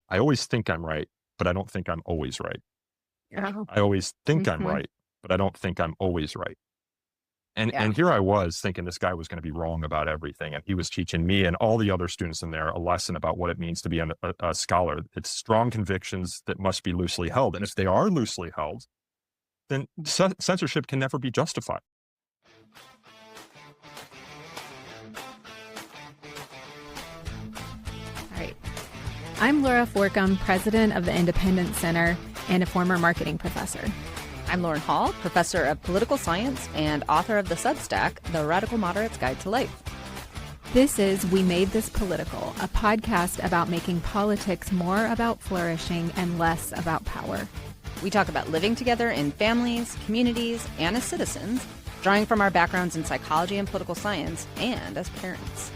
I always think I'm right, but I don't think I'm always right. Oh, I always think I'm mhm. right, but I don't think I'm always right. Yeah. And here I was thinking this guy was going to be wrong about everything, and he was teaching me and all the other students in there a lesson about what it means to be a scholar. It's strong convictions that must be loosely held, and if they are loosely held, then censorship can never be justified. All right. I'm Laura Forcum, president of the Independent Center and a former marketing professor. I'm Lauren Hall, professor of political science and author of the Substack, The Radical Moderate's Guide to Life. This is We Made This Political, a podcast about making politics more about flourishing and less about power. We talk about living together in families, communities, and as citizens, drawing from our backgrounds in psychology and political science, and as parents.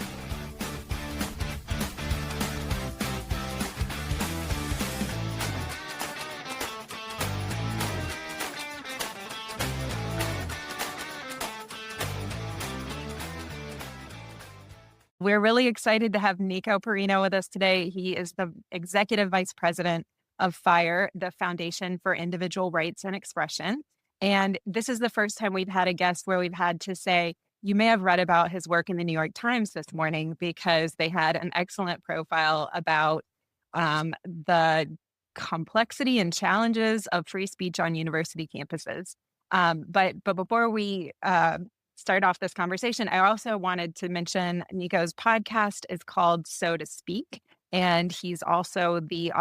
We're really excited to have Nico Perrino with us today. He is the executive vice president of FIRE, the Foundation for Individual Rights and Expression. And this is the first time we've had a guest where we've had to say, you may have read about his work in the New York Times this morning because they had an excellent profile about the complexity and challenges of free speech on university campuses. But before we start off this conversation, I also wanted to mention Nico's podcast is called So to Speak, and he's also the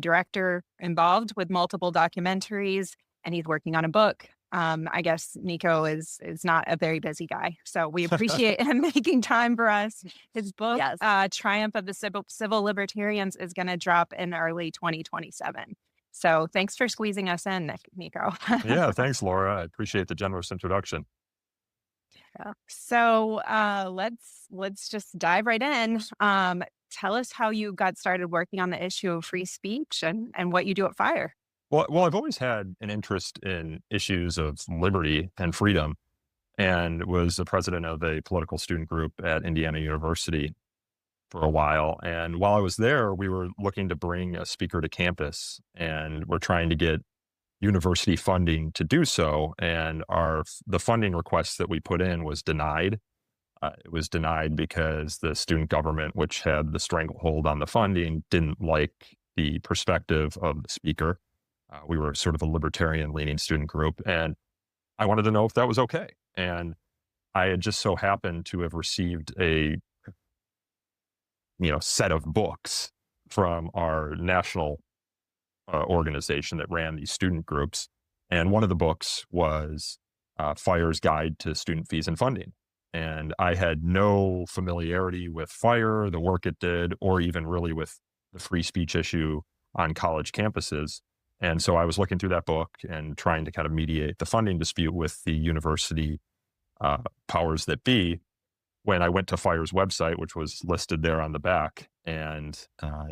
director involved with multiple documentaries, and he's working on a book. I guess Nico is not a very busy guy, so we appreciate him making time for us. His book, Yes. Triumph of the Civil Libertarians, is going to drop in early 2027. So thanks for squeezing us in, Nico. Yeah, thanks, Laura. I appreciate the generous introduction. Yeah. So let's just dive right in. Tell us how you got started working on the issue of free speech and what you do at Fire. Well, I've always had an interest in issues of liberty and freedom, and was the president of a political student group at Indiana University for a while. And while I was there, we were looking to bring a speaker to campus, and we're trying to get university funding to do so. And the funding request that we put in was denied. It was denied because the student government, which had the stranglehold on the funding, didn't like the perspective of the speaker. We were sort of a libertarian leaning student group, and I wanted to know if that was okay. And I had just so happened to have received a set of books from our national organization that ran these student groups. And one of the books was FIRE's Guide to Student Fees and Funding. And I had no familiarity with FIRE, the work it did, or even really with the free speech issue on college campuses. And so I was looking through that book and trying to kind of mediate the funding dispute with the university powers that be, when I went to FIRE's website, which was listed there on the back. And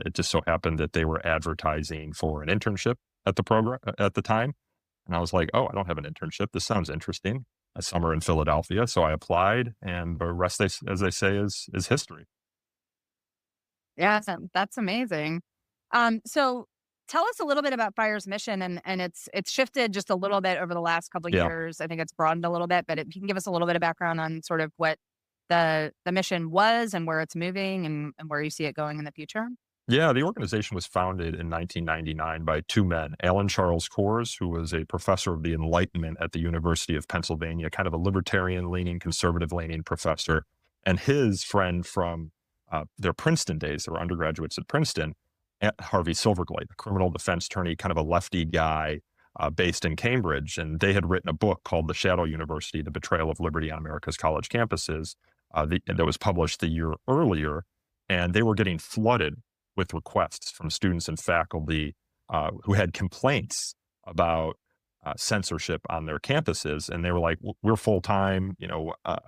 it just so happened that they were advertising for an internship at the program at the time. And I was like, oh, I don't have an internship. This sounds interesting. A summer in Philadelphia. So I applied, and the rest, as they say, is history. Yeah, that's amazing. So tell us a little bit about Fire's mission, and it's shifted just a little bit over the last couple of Yeah. years. I think it's broadened a little bit, but if you can give us a little bit of background on sort of what the mission was and where it's moving and where you see it going in the future. Yeah, the organization was founded in 1999 by two men, Alan Charles Kors, who was a professor of the Enlightenment at the University of Pennsylvania, kind of a libertarian-leaning, conservative-leaning professor, and his friend from their Princeton days, they were undergraduates at Princeton, Harvey Silverglate, a criminal defense attorney, kind of a lefty guy based in Cambridge. And they had written a book called The Shadow University, The Betrayal of Liberty on America's College Campuses, that was published the year earlier. And they were getting flooded with requests from students and faculty who had complaints about censorship on their campuses. And they were like, we're full-time,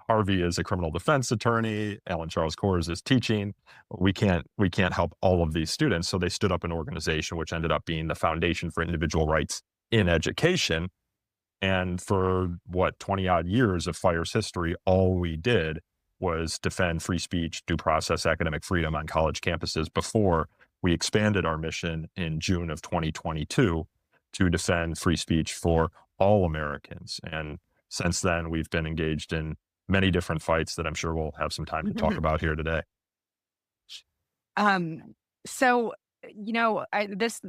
Harvey is a criminal defense attorney, Alan Charles Kors is teaching. We can't help all of these students. So they stood up an organization which ended up being the Foundation for Individual Rights in Education. And for 20 odd years of FIRE's history, all we did was defend free speech, due process, academic freedom on college campuses before we expanded our mission in June of 2022 to defend free speech for all Americans. And since then, we've been engaged in many different fights that I'm sure we'll have some time to talk about here today. So, this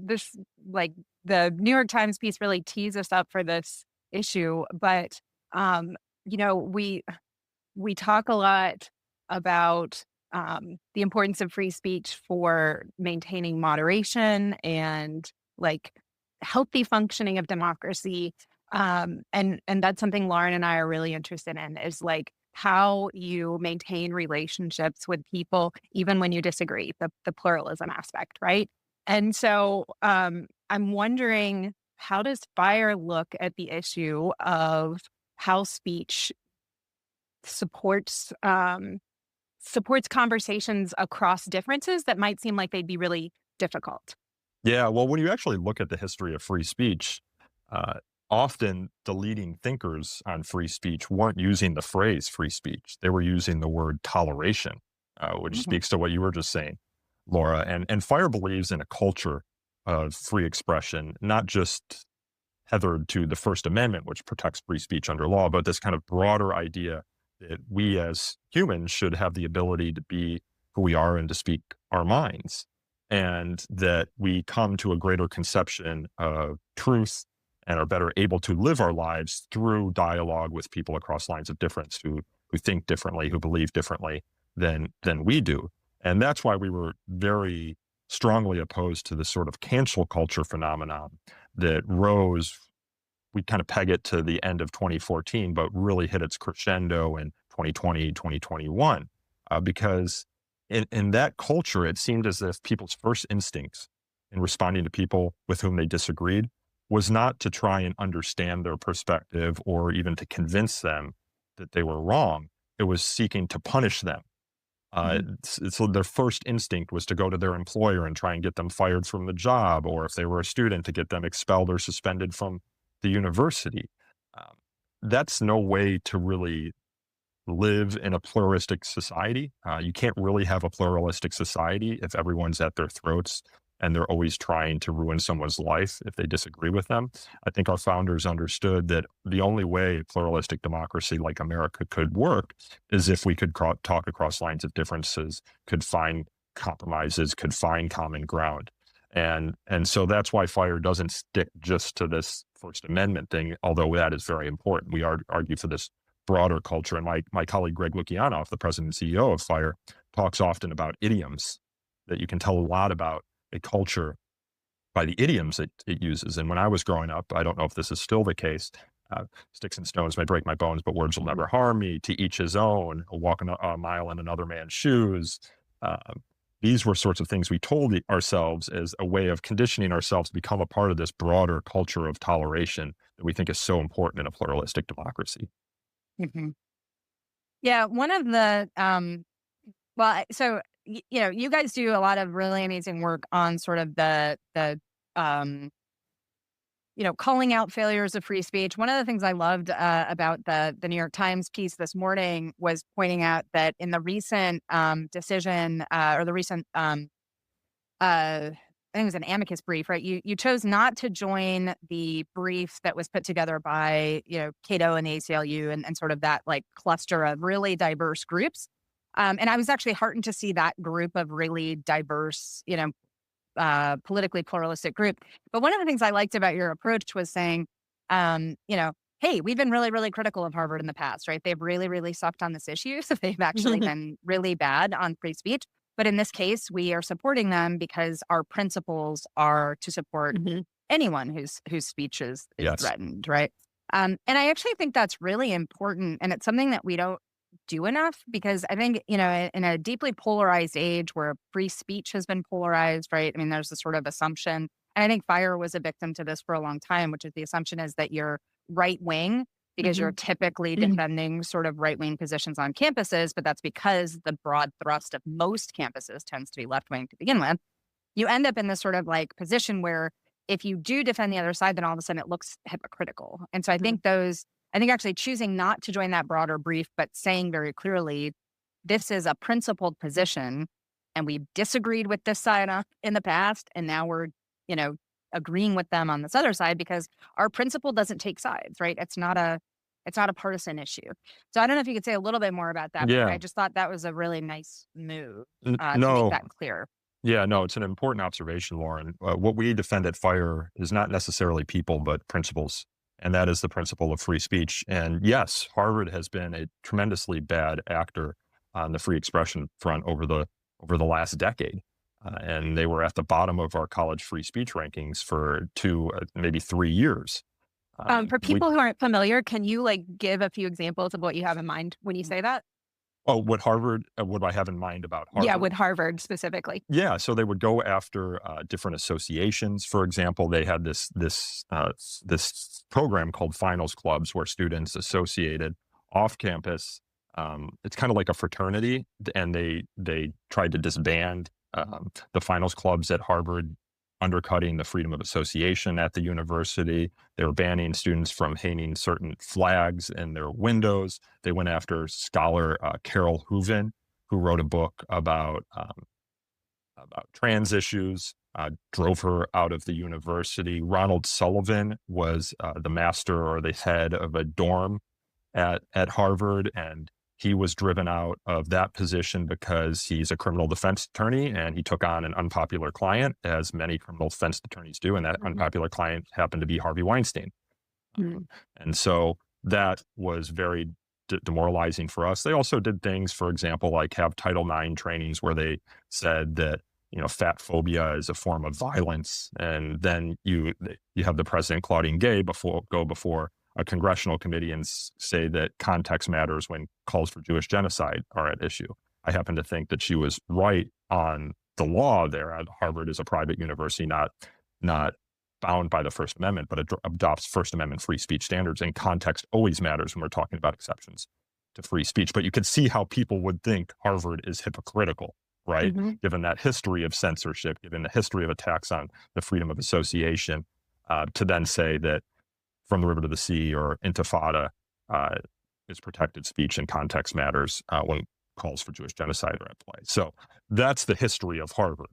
like the New York Times piece really tees us up for this issue, but, we talk a lot about, the importance of free speech for maintaining moderation and like healthy functioning of democracy. And that's something Lauren and I are really interested in is like how you maintain relationships with people, even when you disagree, the pluralism aspect, right? And so I'm wondering, how does FIRE look at the issue of how speech supports supports conversations across differences that might seem like they'd be really difficult? Yeah, well, when you actually look at the history of free speech, often the leading thinkers on free speech weren't using the phrase free speech. They were using the word toleration, which Mhm. speaks to what you were just saying, Laura. And FIRE believes in a culture of free expression, not just tethered to the First Amendment, which protects free speech under law, but this kind of broader idea that we as humans should have the ability to be who we are and to speak our minds, and that we come to a greater conception of truth and are better able to live our lives through dialogue with people across lines of difference who think differently, who believe differently than we do. And that's why we were very strongly opposed to this sort of cancel culture phenomenon that rose. We kind of peg it to the end of 2014, but really hit its crescendo in 2020, 2021, because in that culture, it seemed as if people's first instincts in responding to people with whom they disagreed was not to try and understand their perspective or even to convince them that they were wrong. It was seeking to punish them. Mhm. So their first instinct was to go to their employer and try and get them fired from the job, or if they were a student, to get them expelled or suspended from the university. Um, that's no way to really live in a pluralistic society. You can't really have a pluralistic society if everyone's at their throats and they're always trying to ruin someone's life if they disagree with them. I think our founders understood that the only way a pluralistic democracy like America could work is if we could talk across lines of differences, could find compromises, could find common ground. And so that's why FIRE doesn't stick just to this First Amendment thing, although that is very important. We argue for this broader culture. And my colleague, Greg Lukianoff, the president and CEO of FIRE, talks often about idioms, that you can tell a lot about a culture by the idioms it uses. And when I was growing up, I don't know if this is still the case, sticks and stones may break my bones, but words will never harm me, to each his own, walk a mile in another man's shoes. Uh, these were sorts of things we told ourselves as a way of conditioning ourselves to become a part of this broader culture of toleration that we think is so important in a pluralistic democracy. Mhm. Yeah, one of the well, so you guys do a lot of really amazing work on sort of the um calling out failures of free speech. One of the things I loved about the New York Times piece this morning was pointing out that in the recent decision or the recent I think it was an amicus brief, right? You chose not to join the brief that was put together by Cato and the ACLU and sort of that like cluster of really diverse groups. And I was actually heartened to see that group of really diverse, politically pluralistic group. But one of the things I liked about your approach was saying, hey, we've been really, really critical of Harvard in the past, right? They've really, really sucked on this issue. So they've actually been really bad on free speech. But in this case, we are supporting them because our principles are to support Mhm. anyone whose speech is Yes. threatened, right? And I actually think that's really important. And it's something that we don't do enough because I think, in a deeply polarized age where free speech has been polarized, right? I mean, there's this sort of assumption, and I think FIRE was a victim to this for a long time, which is the assumption is that you're right wing because you're Mhm. typically Mhm. defending sort of right wing positions on campuses, but that's because the broad thrust of most campuses tends to be left wing to begin with. You end up in this sort of like position where if you do defend the other side, then all of a sudden it looks hypocritical. And so I think actually choosing not to join that broader brief, but saying very clearly, this is a principled position and we've disagreed with this side in the past, and now we're, agreeing with them on this other side because our principle doesn't take sides, right? It's not a partisan issue. So I don't know if you could say a little bit more about that, but I Yeah. just thought that was a really nice move to make No. that clear. Yeah, no, it's an important observation, Lauren. What we defend at Fire is not necessarily people, but principles. And that is the principle of free speech. And yes, Harvard has been a tremendously bad actor on the free expression front over the last decade. And they were at the bottom of our college free speech rankings for 2, maybe 3 years. For We people who aren't familiar, can you give a few examples of what you have in mind when you say that? Oh, what I have in mind about Yeah, Harvard? with Harvard specifically. Yeah, so they would go after different associations. For example, they had this program called Finals Clubs, where students associated off campus. It's kind of like a fraternity, and they tried to disband the Finals Clubs at Harvard, undercutting the freedom of association at the university. They were banning students from hanging certain flags in their windows. They went after scholar Carol Hooven, who wrote a book about trans issues, drove her out of the university. Ronald Sullivan was the master or the head of a dorm at Harvard, and he was driven out of that position because he's a criminal defense attorney and he took on an unpopular client, as many criminal defense attorneys do, and that unpopular client happened to be Harvey Weinstein. And so that was very demoralizing for us. They also did things, for example, like have Title IX trainings where they said that fat phobia is a form of violence, and then you have the President Claudine Gay go before a congressional committee and say that context matters when calls for Jewish genocide are at issue. I happen to think that she was right on the law there. Harvard is a private university, not bound by the First Amendment, but adopts First Amendment free speech standards, and context always matters when we're talking about exceptions to free speech. But you could see how people would think Harvard is hypocritical, right? Given that history of censorship, given the history of attacks on the freedom of association, to then say that From the River to the Sea or Intifada is protected speech and context matters when calls for Jewish genocide are at play. So that's the history of Harvard.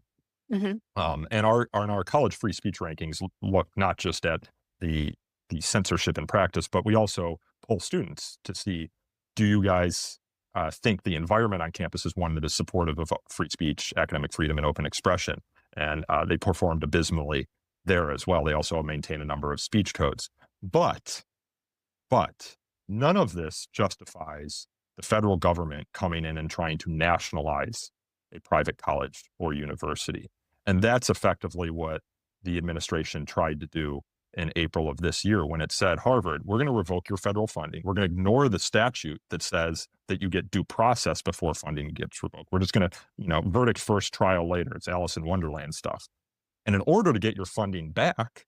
And our college free speech rankings look not just at the censorship in practice, but we also poll students to see, do you guys think the environment on campus is one that is supportive of free speech, academic freedom, and open expression? And they performed abysmally there as well. They also maintain a number of speech codes. But none of this justifies the federal government coming in and trying to nationalize a private college or university. And that's effectively what the administration tried to do in April of this year when it said, Harvard, we're going to revoke your federal funding. We're going to ignore the statute that says that you get due process before funding gets revoked. We're just going to, verdict first, trial later. It's Alice in Wonderland stuff. And in order to get your funding back,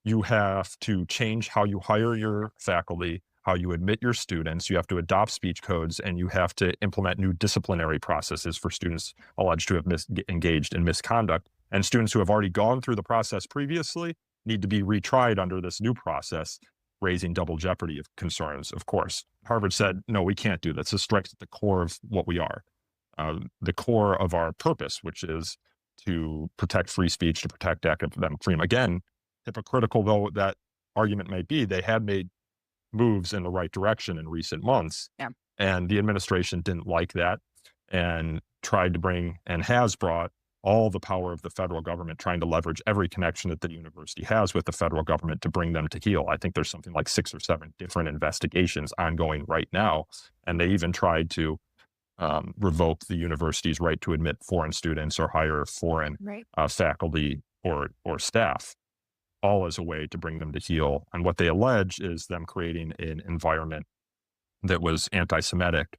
you have to change how you hire your faculty, how you admit your students. You have to adopt speech codes, and you have to implement new disciplinary processes for students alleged to have engaged in misconduct. And students who have already gone through the process previously need to be retried under this new process, raising double jeopardy of concerns, of course. Harvard said, no, we can't do this. This strikes at the core of what we are, the core of our purpose, which is to protect free speech, to protect academic freedom. Again, hypocritical though that argument may be, they had made moves in the right direction in recent months. And the administration didn't like that and tried to bring, and has brought, all the power of the federal government, trying to leverage every connection that the university has with the federal government to bring them to heel. I think there's something like 6 or 7 different investigations ongoing right now. And they even tried to revoke the university's right to admit foreign students or hire foreign faculty or staff, all as a way to bring them to heel. And what they allege is them creating an environment that was anti-Semitic,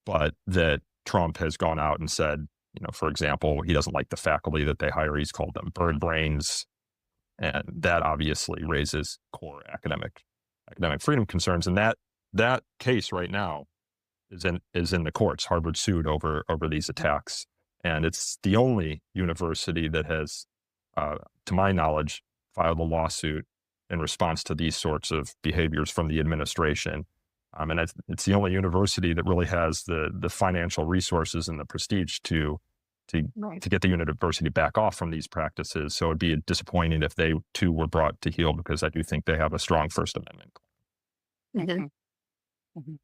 but that Trump has gone out and said, for example, he doesn't like the faculty that they hire. He's called them bird brains. And that obviously raises core academic freedom concerns. And that case right now is in the courts. Harvard sued over these attacks. And it's the only university that has, to my knowledge, filed a lawsuit in response to these sorts of behaviors from the administration. And it's the only university that really has the financial resources and the prestige to Right. to get the university back off from these practices. So it'd be disappointing if they too were brought to heel, because I do think they have a strong First Amendment. Mhm. Mhm.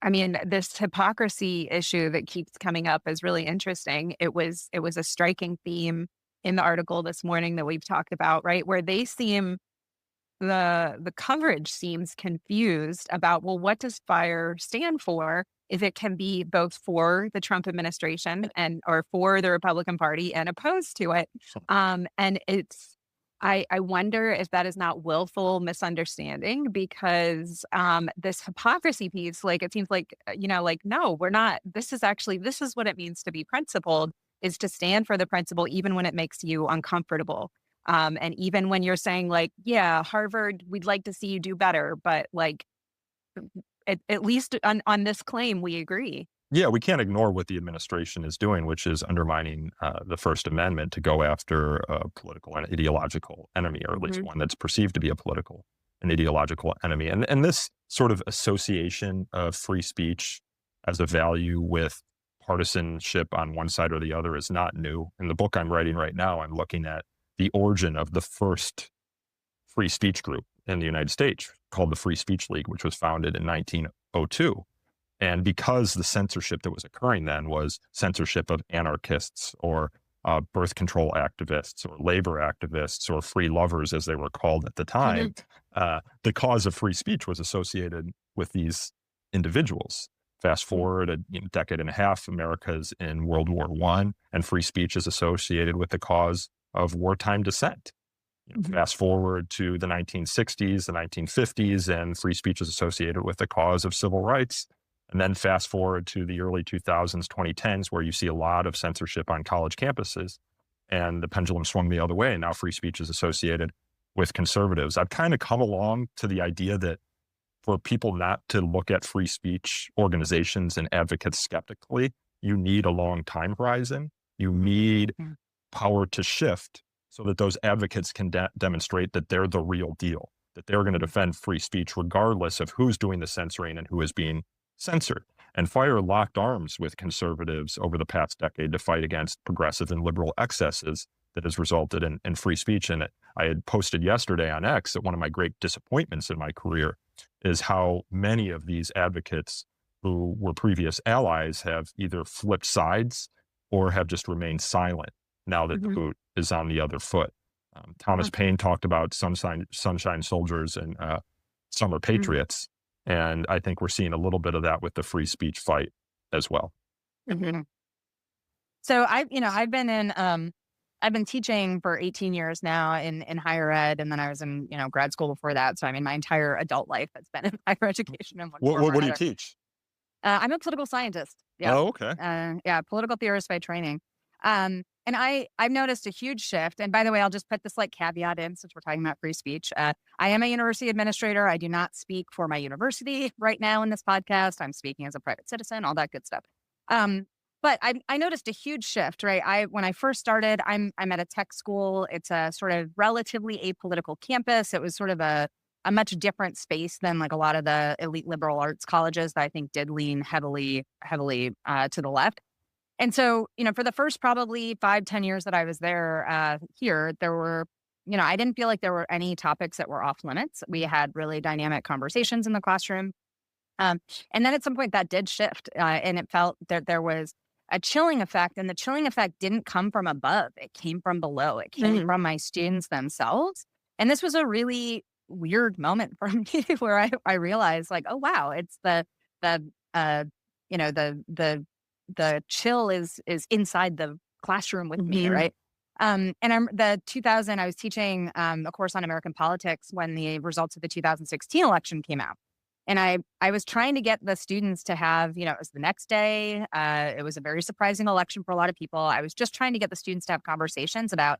I mean, this hypocrisy issue that keeps coming up is really interesting. It was a striking theme in the article this morning that we've talked about, right? Where they seem the coverage seems confused about, well, what does FIRE stand for? If it can be both for the Trump administration and or for the Republican Party and opposed to it. And I wonder if that is not willful misunderstanding, because this hypocrisy piece, like it seems like, like, no, we're not. This is what it means to be principled, is to stand for the principle, even when it makes you uncomfortable. And even when you're saying like, yeah, Harvard, we'd like to see you do better, but like, at least on this claim, we agree. Yeah, we can't ignore what the administration is doing, which is undermining the First Amendment to go after a political and ideological enemy, or at least Mhm. one that's perceived to be a political and ideological enemy. And this sort of association of free speech as a value with partisanship on one side or the other is not new. In the book I'm writing right now, I'm looking at the origin of the first free speech group in the United States, called the Free Speech League, which was founded in 1902. And because the censorship that was occurring then was censorship of anarchists, or birth control activists, or labor activists, or free lovers, as they were called at the time, the cause of free speech was associated with these individuals. Fast forward a decade and a half, America's in World War I, and free speech is associated with the cause of wartime dissent. Mhm. Fast forward to the 1960s, the 1950s, and free speech is associated with the cause of civil rights. And then fast forward to the early 2000s, 2010s, where you see a lot of censorship on college campuses, and the pendulum swung the other way. And now free speech is associated with conservatives. I've kind of come along to the idea that for people not to look at free speech organizations and advocates skeptically, you need a long time horizon. You need Mm. power to shift so that those advocates can demonstrate that they're the real deal, that they're going to defend free speech regardless of who's doing the censoring and who is being censored. And FIRE locked arms with conservatives over the past decade to fight against progressive and liberal excesses that has resulted in free speech. And I had posted yesterday on X that one of my great disappointments in my career is how many of these advocates who were previous allies have either flipped sides or have just remained silent now that the Mhm. boot is on the other foot. Thomas Paine talked about sunshine soldiers and summer patriots. And I think we're seeing a little bit of that with the free speech fight as well. Mhm. So I've been teaching for 18 years now in higher ed, and then I was in, grad school before that. So I mean, my entire adult life has been in higher education in one form or What do you another. teach? I'm a political scientist. Yeah. Oh, okay. Yeah, political theorist by training. And I've noticed a huge shift. And by the way, I'll just put this like caveat in since we're talking about free speech. I am a university administrator. I do not speak for my university right now in this podcast. I'm speaking as a private citizen, all that good stuff. But I noticed a huge shift, right? When I first started, I'm at a tech school. It's a sort of relatively apolitical campus. It was sort of a much different space than like a lot of the elite liberal arts colleges that I think did lean heavily to the left. And so, for the first probably 5, 10 years that I was there, here, there were, I didn't feel like there were any topics that were off limits. We had really dynamic conversations in the classroom. And then at some point that did shift, and it felt that there was a chilling effect, and the chilling effect didn't come from above. It came from below. It came from my students themselves. And this was a really weird moment for me where I realized like, oh, wow, it's the, the chill is inside the classroom with me, right? And I was teaching a course on American politics when the results of the 2016 election came out. And I was trying to get the students to have, it was the next day. It was a very surprising election for a lot of people. I was just trying to get the students to have conversations about,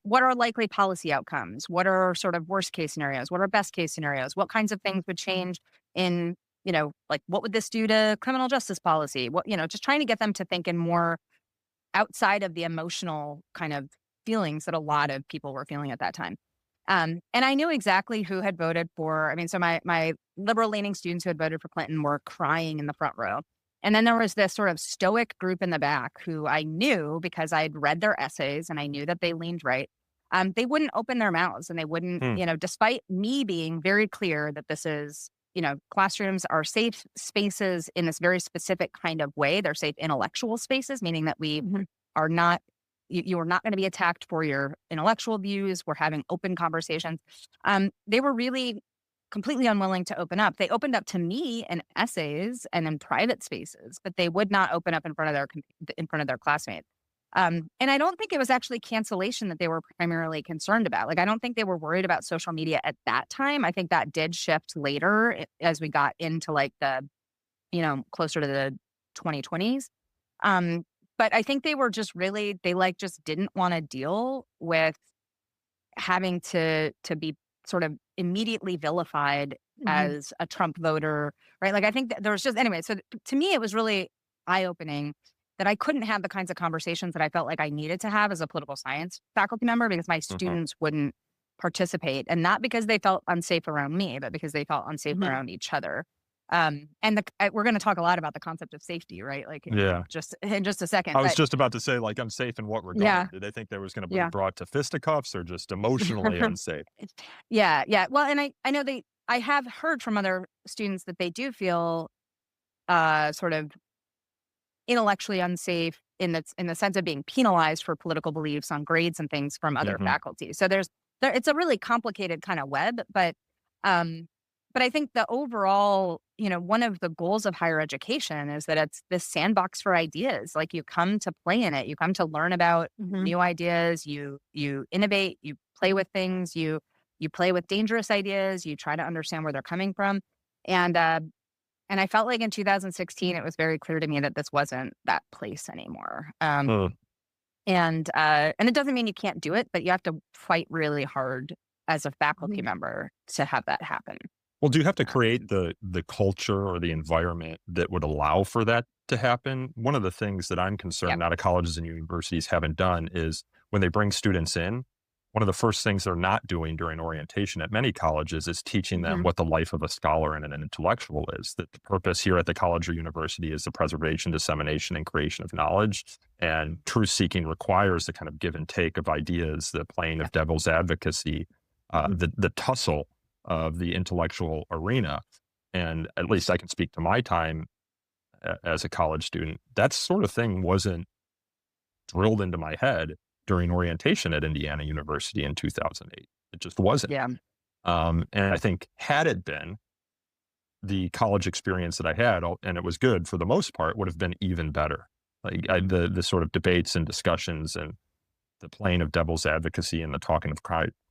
what are likely policy outcomes? What are sort of worst case scenarios? What are best case scenarios? What kinds of things would change in, like what would this do to criminal justice policy? What, just trying to get them to think in more outside of the emotional kind of feelings that a lot of people were feeling at that time. And I knew exactly who had voted for. I mean, so my liberal leaning students who had voted for Clinton were crying in the front row. And then there was this sort of stoic group in the back who I knew because I'd read their essays and I knew that they leaned right. They wouldn't open their mouths and they wouldn't, Hmm. despite me being very clear that this is, classrooms are safe spaces in this very specific kind of way. They're safe intellectual spaces, meaning that we Mhm. are not, you are not going to be attacked for your intellectual views. We're having open conversations. They were really completely unwilling to open up. They opened up to me in essays and in private spaces, but they would not open up in front of their classmates. And I don't think it was actually cancellation that they were primarily concerned about. Like, I don't think they were worried about social media at that time. I think that did shift later as we got into like the, closer to the 2020s. But I think they were just really, they like just didn't want to deal with having to be sort of immediately vilified Mhm. as a Trump voter, right? Like, I think that there was just, anyway, so to me, it was really eye-opening that I couldn't have the kinds of conversations that I felt like I needed to have as a political science faculty member because my Mhm. students wouldn't participate. And not because they felt unsafe around me, but because they felt unsafe Mhm. around each other. And we're going to talk a lot about the concept of safety, right? Like Yeah. in just a second, I was but just about to say, like, unsafe in what yeah, regard? Did they think there was going to be yeah. brought to fisticuffs or just emotionally unsafe? Yeah, yeah. Well, and I know I have heard from other students that they do feel sort of intellectually unsafe in the sense of being penalized for political beliefs on grades and things from other Mhm. faculty. So it's a really complicated kind of web, um but I think the overall, one of the goals of higher education is that it's this sandbox for ideas. Like, you come to play in it, you come to learn about Mhm. new ideas, you innovate, you play with things, you play with dangerous ideas, you try to understand where they're coming from. And I felt like in 2016, it was very clear to me that this wasn't that place anymore. Mm. And it doesn't mean you can't do it, but you have to fight really hard as a faculty Mhm. member to have that happen. Well, do you have to Um, create the culture or the environment that would allow for that to happen? One of the things that I'm yeah. concerned a lot of colleges and universities haven't done is when they bring students in, one of the first things they're not doing during orientation at many colleges is teaching them Mhm. what the life of a scholar and an intellectual is. That the purpose here at the college or university is the preservation, dissemination, and creation of knowledge. And truth seeking requires the kind of give and take of ideas, the playing Yeah. of devil's advocacy, Mhm. the tussle of the intellectual arena. And at least I can speak to my time as a college student. That sort of thing wasn't drilled into my head during orientation at Indiana University in 2008. It just wasn't. Yeah. And I think had it been, the college experience that I had, and it was good for the most part, would have been even better. Like the sort of debates and discussions and the playing of devil's advocacy and the talking of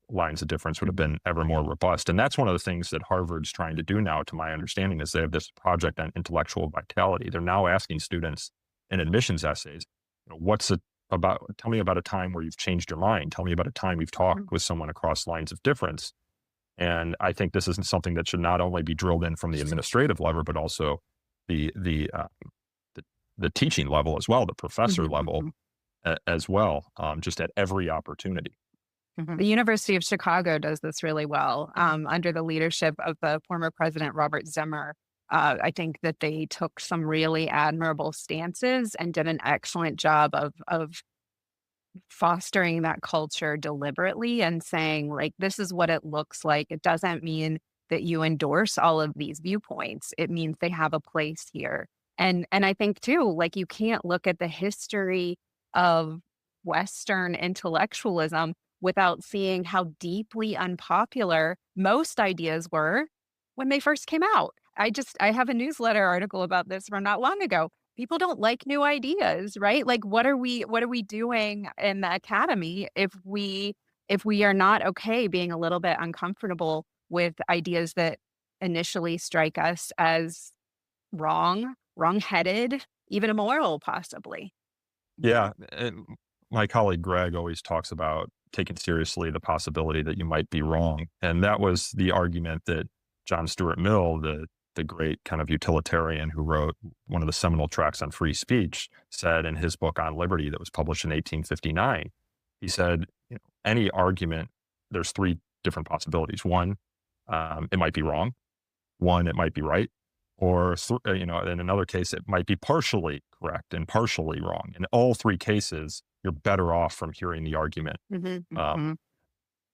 lines of difference would have been ever more robust. And that's one of the things that Harvard's trying to do now, to my understanding, is they have this project on intellectual vitality. They're now asking students in admissions essays, what's it about? Tell me about a time where you've changed your mind. Tell me about a time you've talked with someone across lines of difference. And I think this isn't something that should not only be drilled in from the administrative level, but also the the uh, the, the teaching level as well, the professor Mhm, level mhm, as well, just at every opportunity. mhm. The University of Chicago does this really well under the leadership of the former president, Robert Zimmer. I think that they took some really admirable stances and did an excellent job of fostering that culture deliberately and saying, like, this is what it looks like. It doesn't mean that you endorse all of these viewpoints. It means they have a place here. And I think too, like, you can't look at the history of Western intellectualism without seeing how deeply unpopular most ideas were when they first came out. I have a newsletter article about this from not long ago. People don't like new ideas, right? Like, what are we doing in the academy if we are not okay being a little bit uncomfortable with ideas that initially strike us as wrong-headed, even immoral, possibly. Yeah, and my colleague Greg always talks about taking seriously the possibility that you might be wrong, and that was the argument that John Stuart Mill, the great kind of utilitarian who wrote one of the seminal tracts on free speech, said in his book on liberty that was published in 1859. He said, any argument, there's three different possibilities. One, it might be wrong. One, it might be right. Or, in another case, it might be partially correct and partially wrong. In all three cases, you're better off from hearing the argument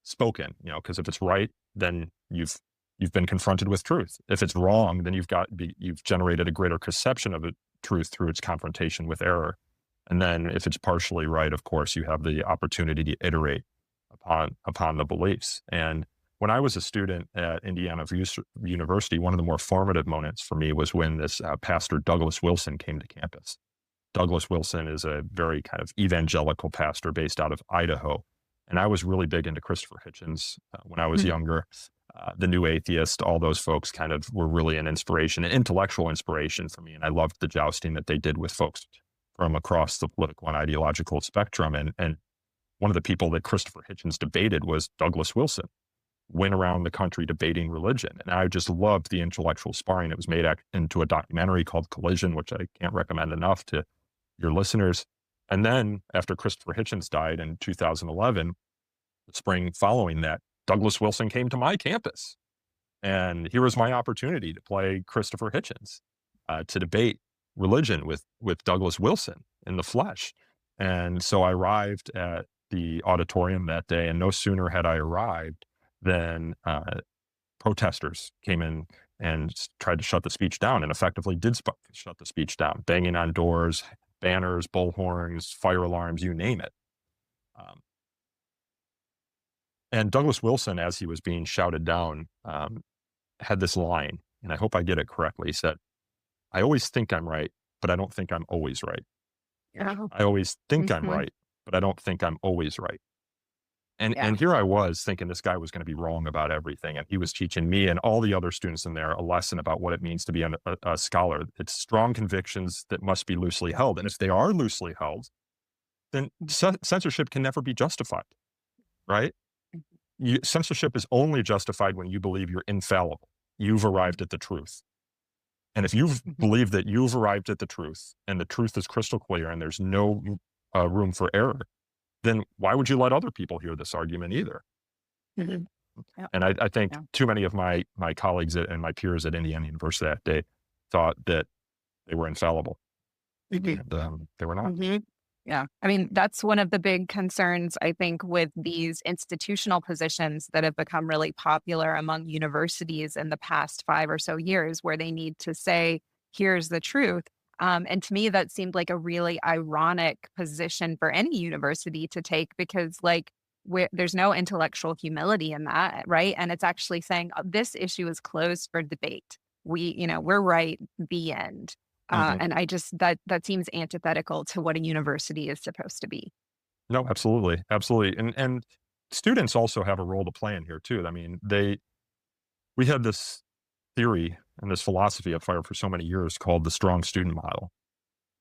spoken, because if it's right, then you've been confronted with truth. If it's wrong, then you've generated a greater conception of truth through its confrontation with error. And then if it's partially right, of course, you have the opportunity to iterate upon the beliefs. And when I was a student at Indiana University, one of the more formative moments for me was when this pastor Douglas Wilson came to campus. Douglas Wilson is a very kind of evangelical pastor based out of Idaho. And I was really big into Christopher Hitchens when I was younger. The New Atheist, all those folks kind of were really an inspiration, an intellectual inspiration for me. And I loved the jousting that they did with folks from across the political and ideological spectrum. And one of the people that Christopher Hitchens debated was Douglas Wilson. Went around the country debating religion. And I just loved the intellectual sparring. It was made into a documentary called Collision, which I can't recommend enough to your listeners. And then after Christopher Hitchens died in 2011, the spring following that, Douglas Wilson came to my campus. And here was my opportunity to play Christopher Hitchens, to debate religion with Douglas Wilson in the flesh. And so I arrived at the auditorium that day, and no sooner had I arrived than protesters came in and tried to shut the speech down, and effectively did shut the speech down, banging on doors, banners, bullhorns, fire alarms, you name it. And Douglas Wilson, as he was being shouted down, had this line, and I hope I get it correctly. He said, "I always think I'm right, but I don't think I'm always right. I always think I'm right, but I don't think I'm always right." And here I was thinking this guy was going to be wrong about everything. And he was teaching me and all the other students in there a lesson about what it means to be a scholar. It's strong convictions that must be loosely held. And if they are loosely held, then censorship can never be justified, right? Censorship is only justified when you believe you're infallible. You've arrived at the truth. And if you believe that you've arrived at the truth and the truth is crystal clear and there's no room for error, then why would you let other people hear this argument either? Yep. And I think too many of my colleagues and my peers at Indiana University that day thought that they were infallible. And they were not. Yeah. I mean, that's one of the big concerns, I think, with these institutional positions that have become really popular among universities in the past 5 or so years, where they need to say, here's the truth. And to me, that seemed like a really ironic position for any university to take, because there's no intellectual humility in that, right? And it's actually saying this issue is closed for debate. We're right, the end. And I just, that seems antithetical to what a university is supposed to be. No, absolutely. Absolutely. And students also have a role to play in here too. I mean, we had this theory and this philosophy of FIRE for so many years called the strong student model,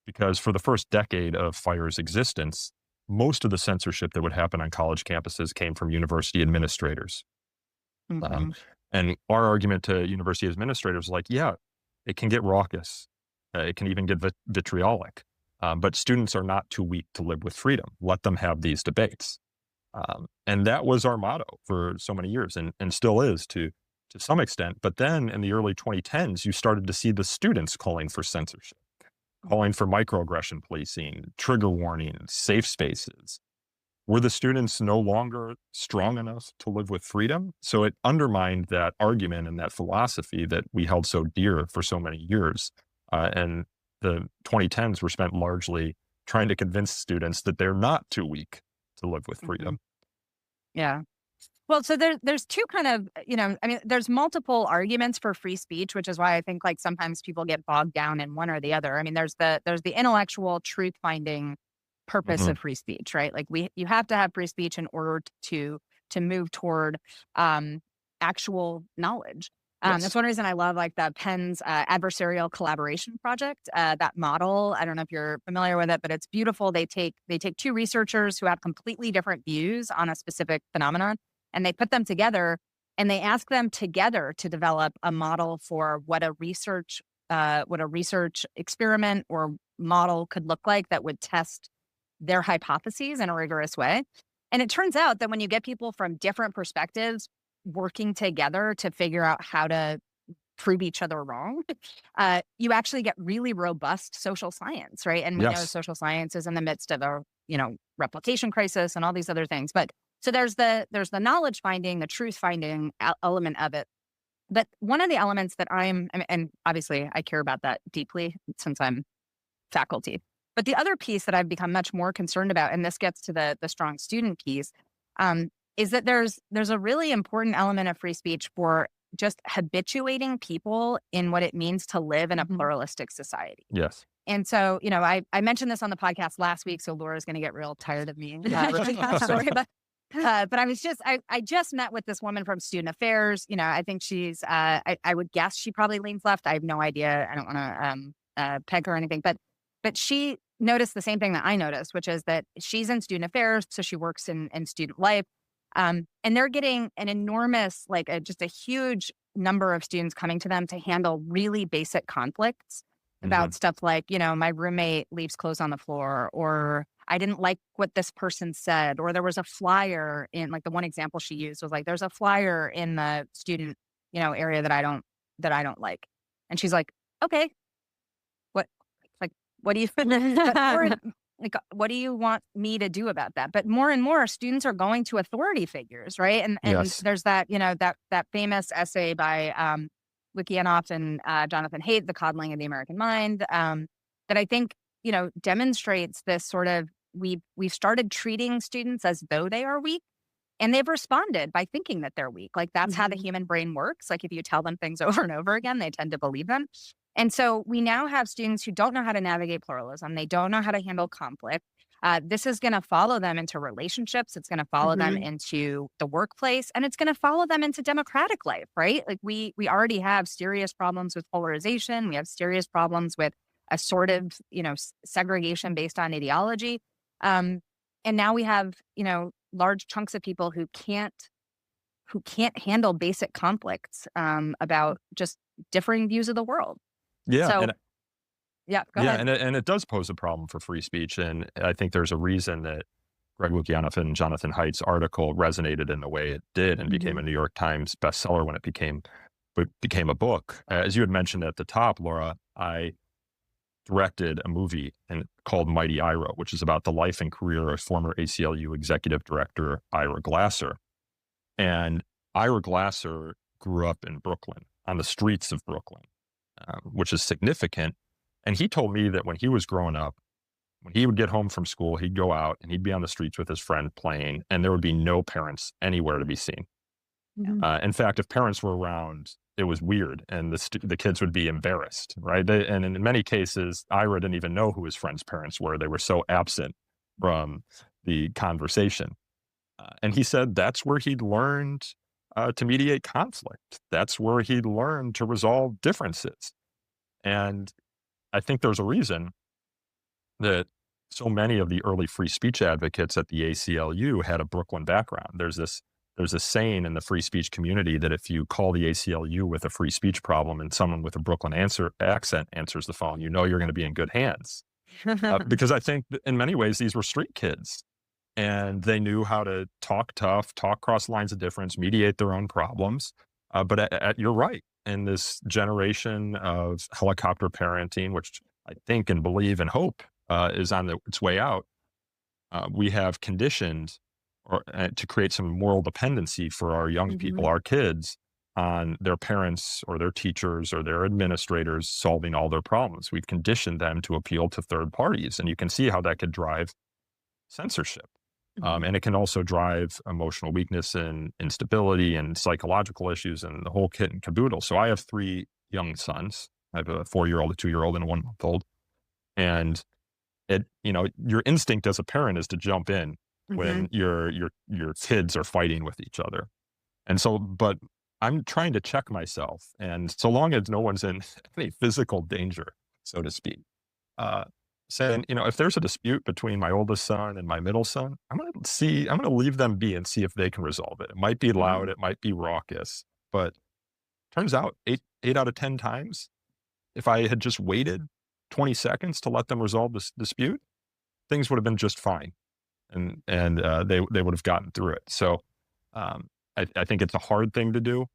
because for the first decade of FIRE's existence, most of the censorship that would happen on college campuses came from university administrators. And our argument to university administrators was like, yeah, it can get raucous. It can even get vitriolic. But students are not too weak to live with freedom. Let them have these debates. And that was our motto for so many years, and still is to some extent. But then in the early 2010s, you started to see the students calling for censorship, calling for microaggression policing, trigger warnings, safe spaces. Were the students no longer strong enough to live with freedom? So it undermined that argument and that philosophy that we held so dear for so many years. And the 2010s were spent largely trying to convince students that they're not too weak to live with freedom. Yeah. Well, so there's two kind of, there's multiple arguments for free speech, which is why I think sometimes people get bogged down in one or the other. I mean, there's the intellectual truth finding purpose of free speech, right? You have to have free speech in order to move toward actual knowledge. That's one reason I love that Penn's adversarial collaboration project, that model. I don't know if you're familiar with it, but it's beautiful. They take two researchers who have completely different views on a specific phenomenon, and they put them together, and they ask them together to develop a model for what a research experiment or model could look like that would test their hypotheses in a rigorous way. And it turns out that when you get people from different perspectives working together to figure out how to prove each other wrong, you actually get really robust social science, right? And we know Yes. social science is in the midst of a, replication crisis and all these other things. But so there's the knowledge finding, the truth finding element of it. But one of the elements that and obviously I care about that deeply since I'm faculty. But the other piece that I've become much more concerned about, and this gets to the strong student piece, is that there's a really important element of free speech for just habituating people in what it means to live in a pluralistic society. Yes. And so, I mentioned this on the podcast last week, so Laura's going to get real tired of me repeating that story. But I just met with this woman from Student Affairs. I think she's, I would guess she probably leans left. I have no idea. I don't want to peg her or anything, but she noticed the same thing that I noticed, which is that she's in Student Affairs, so she works in student life. And they're getting an enormous, just a huge number of students coming to them to handle really basic conflicts about stuff like, my roommate leaves clothes on the floor, or I didn't like what this person said, or there was a flyer in, the one example she used was there's a flyer in the student, area that I don't like. And she's like, okay, what do you what do you want me to do about that? But more and more students are going to authority figures, right? And Yes. there's that, that famous essay by Wikianoff and Jonathan Haidt, The Coddling of the American Mind, that I think, demonstrates this sort of, we've started treating students as though they are weak, and they've responded by thinking that they're weak. That's how the human brain works. If you tell them things over and over again, they tend to believe them. And so we now have students who don't know how to navigate pluralism. They don't know how to handle conflict. This is going to follow them into relationships. It's going to follow them into the workplace, and it's going to follow them into democratic life, right? We already have serious problems with polarization. We have serious problems with assorted, segregation based on ideology. And now we have, large chunks of people who can't handle basic conflicts about just differing views of the world. Yeah. So, and go ahead. and it does pose a problem for free speech. And I think there's a reason that Greg Lukianoff and Jonathan Haidt's article resonated in the way it did and became a New York Times bestseller when it became a book. As you had mentioned at the top, Laura, I directed a movie called Mighty Ira, which is about the life and career of former ACLU executive director Ira Glasser. And Ira Glasser grew up in Brooklyn, on the streets of Brooklyn, which is significant. And he told me that when he was growing up, when he would get home from school, he'd go out and he'd be on the streets with his friend playing, and there would be no parents anywhere to be seen. In fact, if parents were around, it was weird, and the kids would be embarrassed, right? And in many cases, Ira didn't even know who his friends' parents were. They were so absent from the conversation. And he said that's where he'd learned to mediate conflict. That's where he learned to resolve differences. And I think there's a reason that so many of the early free speech advocates at the ACLU had a Brooklyn background. There's a saying in the free speech community that if you call the ACLU with a free speech problem and someone with a Brooklyn accent answers the phone, you're going to be in good hands. Because I think that in many ways, these were street kids. And they knew how to talk tough, talk cross lines of difference, mediate their own problems. But you're right. In this generation of helicopter parenting, which I think and believe and hope is on its way out, we have conditioned to create some moral dependency for our young people, our kids, on their parents or their teachers or their administrators solving all their problems. We've conditioned them to appeal to third parties. And you can see how that could drive censorship. And it can also drive emotional weakness and instability and psychological issues and the whole kit and caboodle. So I have 3 young sons. I have a 4-year-old, a 2-year-old, and a 1-month-old. And your instinct as a parent is to jump in when your kids are fighting with each other. And so, but I'm trying to check myself. And so long as no one's in any physical danger, so to speak, saying, if there's a dispute between my oldest son and my middle son, I'm going to leave them be and see if they can resolve it. It might be loud, it might be raucous, but turns out 8 out of 10 times, if I had just waited 20 seconds to let them resolve this dispute, things would have been just fine. and they would have gotten through it. So I think it's a hard thing to do,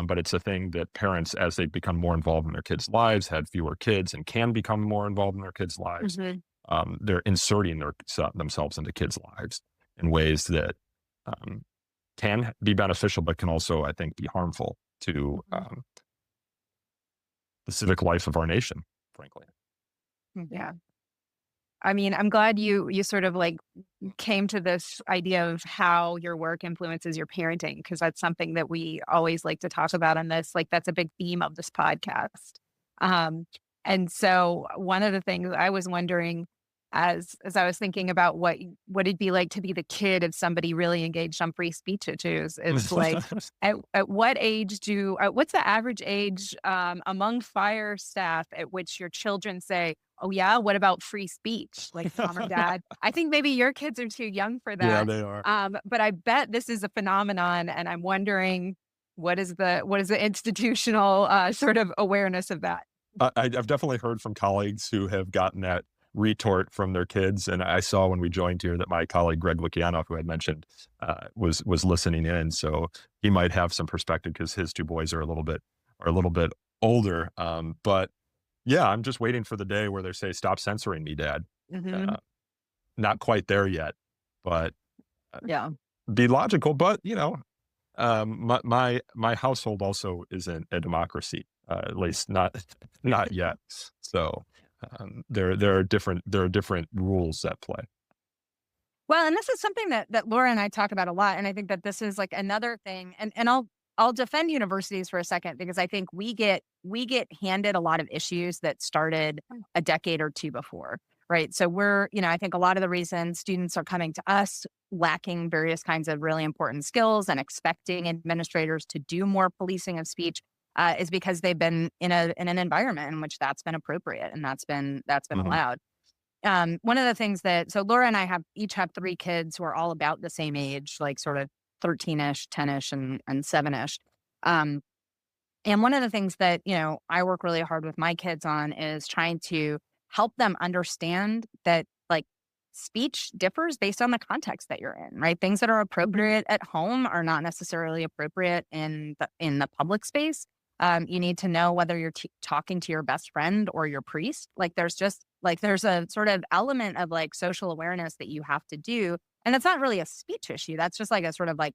but it's a thing that parents, as they become more involved in their kids' lives, had fewer kids, and can become more involved in their kids' lives. They're inserting themselves into kids' lives in ways that can be beneficial, but can also, I think, be harmful to the civic life of our nation, frankly. Yeah. I mean, I'm glad you sort of like came to this idea of how your work influences your parenting, because that's something that we always like to talk about on this. Like, that's a big theme of this podcast. And so one of the things I was wondering, as I was thinking about what it'd be like to be the kid of somebody really engaged on free speech issues, it's like, at what age what's the average age among fire staff at which your children say, "Oh yeah, what about free speech?" Like, mom or dad. I think maybe your kids are too young for Yeah, that. they are. But I bet this is a phenomenon, and I'm wondering what is the institutional sort of awareness of that? I've definitely heard from colleagues who have gotten that retort from their kids, and I saw when we joined here that my colleague Greg Lukianoff, who I mentioned, was listening in, so he might have some perspective because his two boys are a little bit older. But yeah, I'm just waiting for the day where they say, "Stop censoring me, Dad." Not quite there yet, but Yeah. be logical. But my household also isn't a democracy, at least not yet. So there are different rules at play. Well, and this is something that Laura and I talk about a lot, and I think that this is like another thing. And I'll defend universities for a second, because I think we get handed a lot of issues that started a decade or two before, right? So I think a lot of the reason students are coming to us lacking various kinds of really important skills and expecting administrators to do more policing of speech is because they've been in an environment in which that's been appropriate and that's been allowed. One of the things so Laura and I each have 3 kids who are all about the same age, like sort of 13-ish, 10-ish, and 7-ish. And one of the things that, I work really hard with my kids on is trying to help them understand that, like, speech differs based on the context that you're in, right? Things that are appropriate at home are not necessarily appropriate in the public space. You need to know whether you're talking to your best friend or your priest. Like, there's a sort of element of like social awareness that you have to do. And that's not really a speech issue. That's just like a sort of like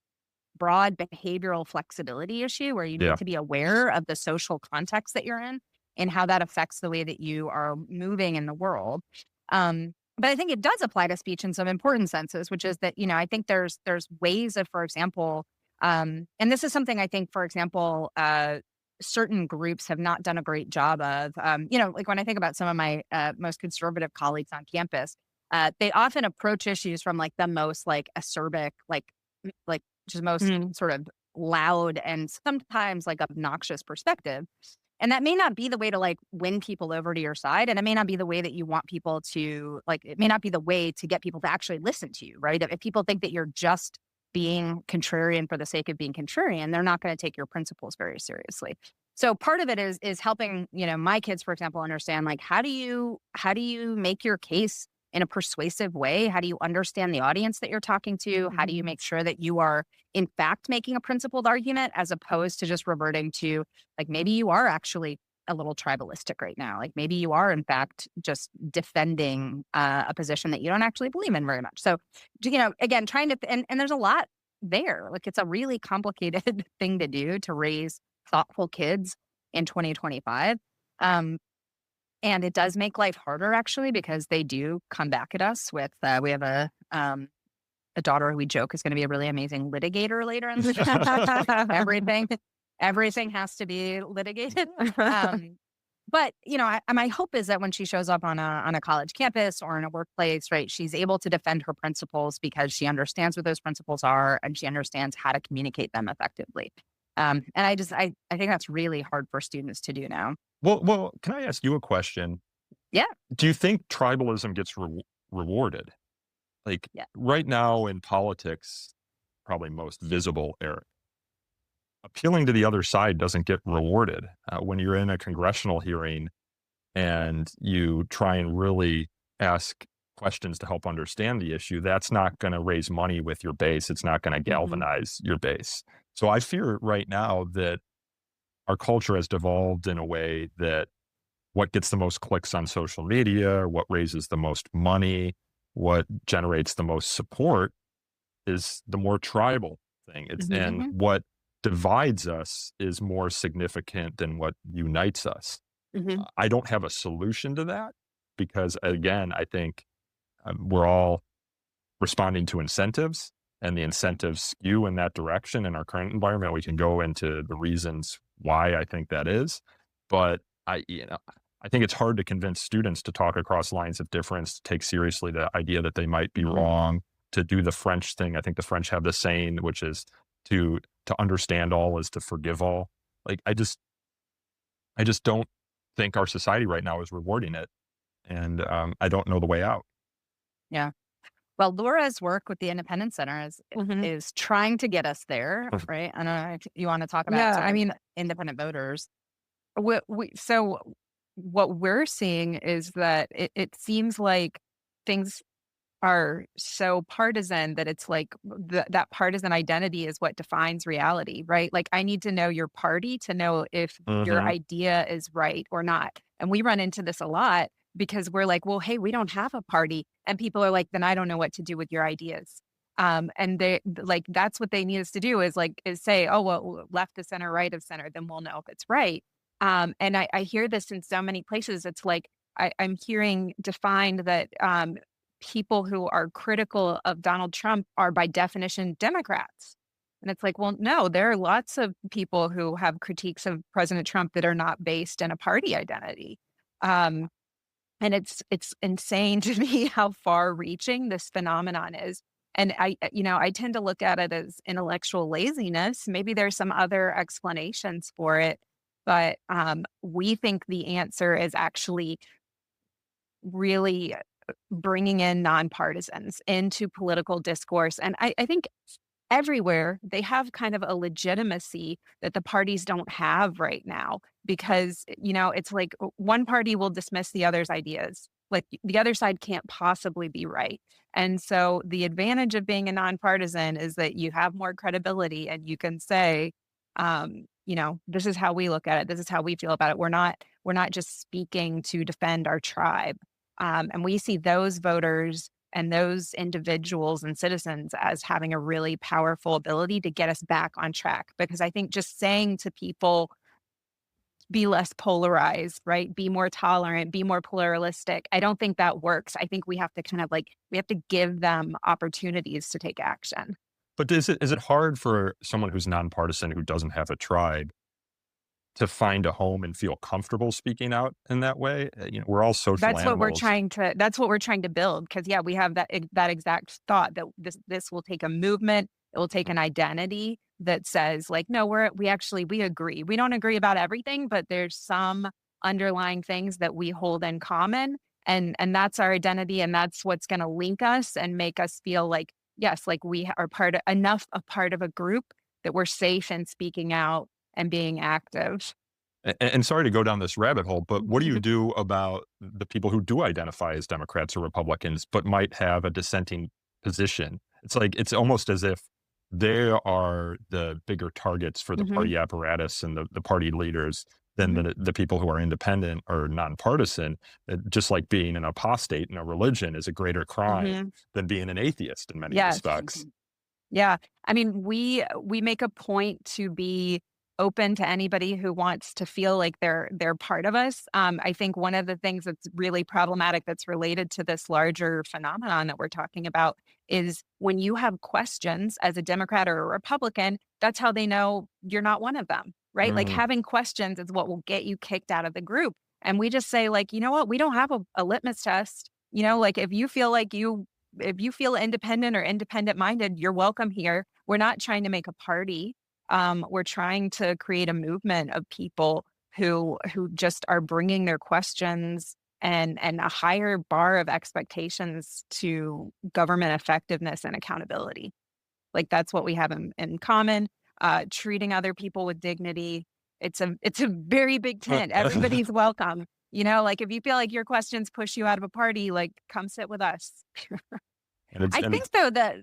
broad behavioral flexibility issue where you Yeah. need to be aware of the social context that you're in and how that affects the way that you are moving in the world. But I think it does apply to speech in some important senses, which is that, I think there's ways of, for example, and this is something I think, for example, certain groups have not done a great job of, like when I think about some of my most conservative colleagues on campus, they often approach issues from like the most like acerbic, like just most sort of loud and sometimes like obnoxious perspective. And that may not be the way to like win people over to your side. And it may not be the way that you want people to it may not be the way to get people to actually listen to you, right? If people think that you're just being contrarian for the sake of being contrarian, they're not going to take your principles very seriously. So part of it is helping, my kids, for example, understand like, how do you make your case in a persuasive way? How do you understand the audience that you're talking to? How do you make sure that you are in fact making a principled argument as opposed to just reverting to like, maybe you are actually a little tribalistic right now. Like maybe you are in fact just defending a position that you don't actually believe in very much. So, again, trying to, and there's a lot there. Like it's a really complicated thing to do to raise thoughtful kids in 2025. And it does make life harder actually, because they do come back at us with, we have a daughter who we joke is going to be a really amazing litigator later in the everything has to be litigated. But my hope is that when she shows up on a college campus or in a workplace, right, she's able to defend her principles because she understands what those principles are and she understands how to communicate them effectively. And I think that's really hard for students to do now. Well, can I ask you a question? Yeah. Do you think tribalism gets rewarded? Like right now in politics, probably most visible area, appealing to the other side doesn't get rewarded. When you're in a congressional hearing and you try and really ask questions to help understand the issue, that's not going to raise money with your base. It's not going to galvanize your base. So I fear right now that our culture has devolved in a way that what gets the most clicks on social media, what raises the most money, what generates the most support is the more tribal thing. And what divides us is more significant than what unites us. I don't have a solution to that because, again, I think we're all responding to incentives, and the incentives skew in that direction in our current environment. We can go into the reasons why I think that is, but I think it's hard to convince students to talk across lines of difference, to take seriously the idea that they might be wrong, to do the French thing. I think the French have the saying, which is to understand all is to forgive all. Like, I just don't think our society right now is rewarding it. And I don't know the way out. Yeah. Well, Laura's work with the Independent Center is trying to get us there, right? I don't know if you want to talk about Yeah, I mean, independent voters. so what we're seeing is that it seems like things are so partisan that it's like that partisan identity is what defines reality, right? Like, I need to know your party to know if your idea is right or not. And we run into this a lot because we're like, well, hey, we don't have a party. And people are like, then I don't know what to do with your ideas. And they like, that's what they need us to do is say, oh, well, left of center, right of center, then we'll know if it's right. And I hear this in so many places. It's like, I'm hearing defined that people who are critical of Donald Trump are by definition Democrats. And it's like, well, no, there are lots of people who have critiques of President Trump that are not based in a party identity. And it's insane to me how far reaching this phenomenon is. And I tend to look at it as intellectual laziness. Maybe there's some other explanations for it, but we think the answer is actually really bringing in nonpartisans into political discourse. And I think everywhere they have kind of a legitimacy that the parties don't have right now, because, it's like one party will dismiss the other's ideas. Like, the other side can't possibly be right. And so the advantage of being a nonpartisan is that you have more credibility and you can say, this is how we look at it. This is how we feel about it. We're not just speaking to defend our tribe. And we see those voters and those individuals and citizens as having a really powerful ability to get us back on track. Because I think just saying to people, be less polarized, right? Be more tolerant, be more pluralistic. I don't think that works. I think we have to we have to give them opportunities to take action. But is it hard for someone who's nonpartisan, who doesn't have a tribe, to find a home and feel comfortable speaking out in that way? We're all social animals. That's what we're trying to build. Because we have that exact thought that this will take a movement. It will take an identity that says like, no, we agree. We don't agree about everything, but there's some underlying things that we hold in common. And that's our identity. And that's what's going to link us and make us feel like, yes, like we are part of a group, that we're safe in speaking out and being active. And sorry to go down this rabbit hole, but what do you do about the people who do identify as Democrats or Republicans, but might have a dissenting position? It's like, it's almost as if they are the bigger targets for the party apparatus and the party leaders than the people who are independent or nonpartisan. Just like being an apostate in a religion is a greater crime than being an atheist in many respects. Yeah. I mean, we make a point to be open to anybody who wants to feel like they're part of us. I think one of the things that's really problematic that's related to this larger phenomenon that we're talking about is when you have questions as a Democrat or a Republican, that's how they know you're not one of them, right? Like, having questions is what will get you kicked out of the group. And we just say, like, you know what? We don't have a litmus test. Like, if you feel independent or independent minded, you're welcome here. We're not trying to make a party. We're trying to create a movement of people who just are bringing their questions and a higher bar of expectations to government effectiveness and accountability. Like, that's what we have in common. Treating other people with dignity. It's a very big tent. Everybody's welcome. Like if you feel like your questions push you out of a party, like come sit with us. I think though that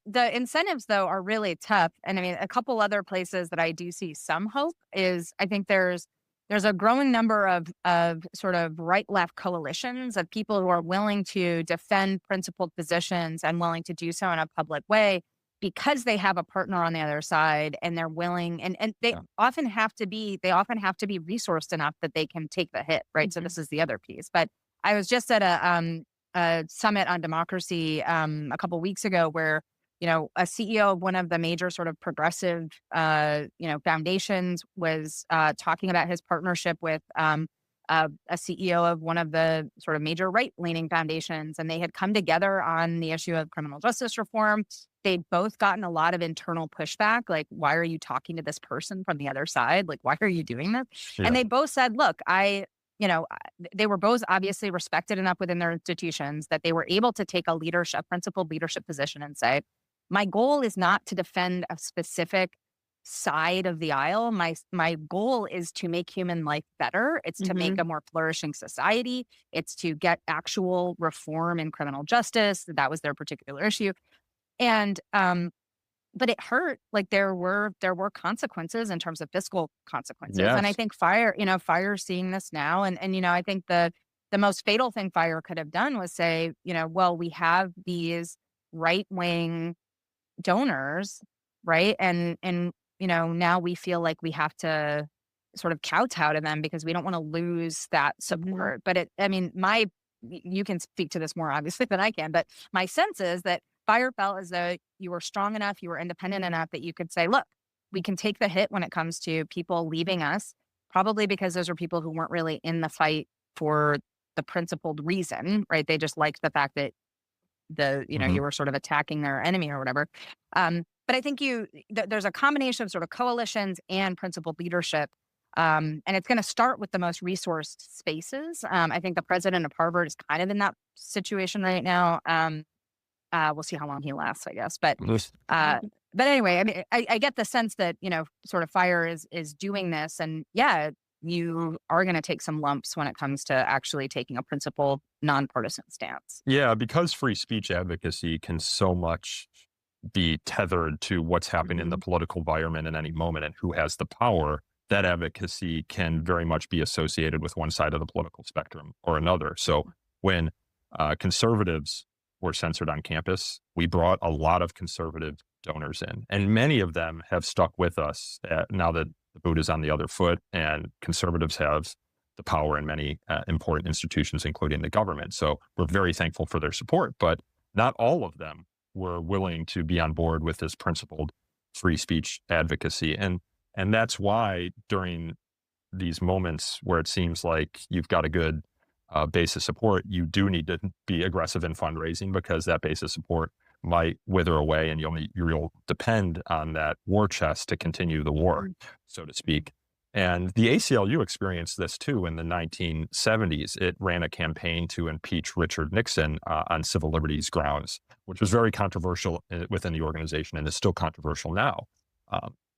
the incentives though are really tough. And I mean, a couple other places that I do see some hope is I think there's a growing number of sort of right-left coalitions of people who are willing to defend principled positions and willing to do so in a public way because they have a partner on the other side and they're willing and they often have to be resourced enough that they can take the hit, right? So this is the other piece. But I was just at a summit on democracy a couple weeks ago where a CEO of one of the major sort of progressive foundations was talking about his partnership with a CEO of one of the sort of major right-leaning foundations, and they had come together on the issue of criminal justice reform. They'd both gotten a lot of internal pushback, like, why are you talking to this person from the other side? Like, why are you doing this? Yeah. And they both said, look, they were both obviously respected enough within their institutions that they were able to take a principled leadership position and say, my goal is not to defend a specific side of the aisle. My goal is to make human life better. It's to make a more flourishing society. It's to get actual reform in criminal justice. That was their particular issue. And but it hurt. Like there were consequences in terms of fiscal consequences. Yes. And I think Fire's seeing this now. And I think the most fatal thing Fire could have done was say, well, we have these right-wing donors, right? And now we feel like we have to sort of kowtow to them because we don't want to lose that support. But you can speak to this more obviously than I can, but my sense is that Fire felt as though you were strong enough, you were independent enough that you could say, look, we can take the hit when it comes to people leaving us, probably because those are people who weren't really in the fight for the principled reason, right? They just liked the fact that you were sort of attacking their enemy or whatever. But I think there's a combination of sort of coalitions and principled leadership. And it's going to start with the most resourced spaces. I think the president of Harvard is kind of in that situation right now. We'll see how long he lasts, I guess. But anyway, I mean, I get the sense that, sort of Fire is doing this. And yeah, you are going to take some lumps when it comes to actually taking a principled, nonpartisan stance. Yeah, because free speech advocacy can so much be tethered to what's happening in the political environment in any moment and who has the power, that advocacy can very much be associated with one side of the political spectrum or another. So when conservatives were censored on campus, we brought a lot of conservative donors in, and many of them have stuck with us now that the boot is on the other foot and conservatives have the power in many important institutions, including the government. So we're very thankful for their support, but not all of them were willing to be on board with this principled free speech advocacy. And that's why during these moments where it seems like you've got a good base of support, you do need to be aggressive in fundraising because that base of support might wither away and you'll depend on that war chest to continue the war, so to speak. And the ACLU experienced this too in the 1970s. It ran a campaign to impeach Richard Nixon on civil liberties grounds, which was very controversial within the organization and is still controversial now.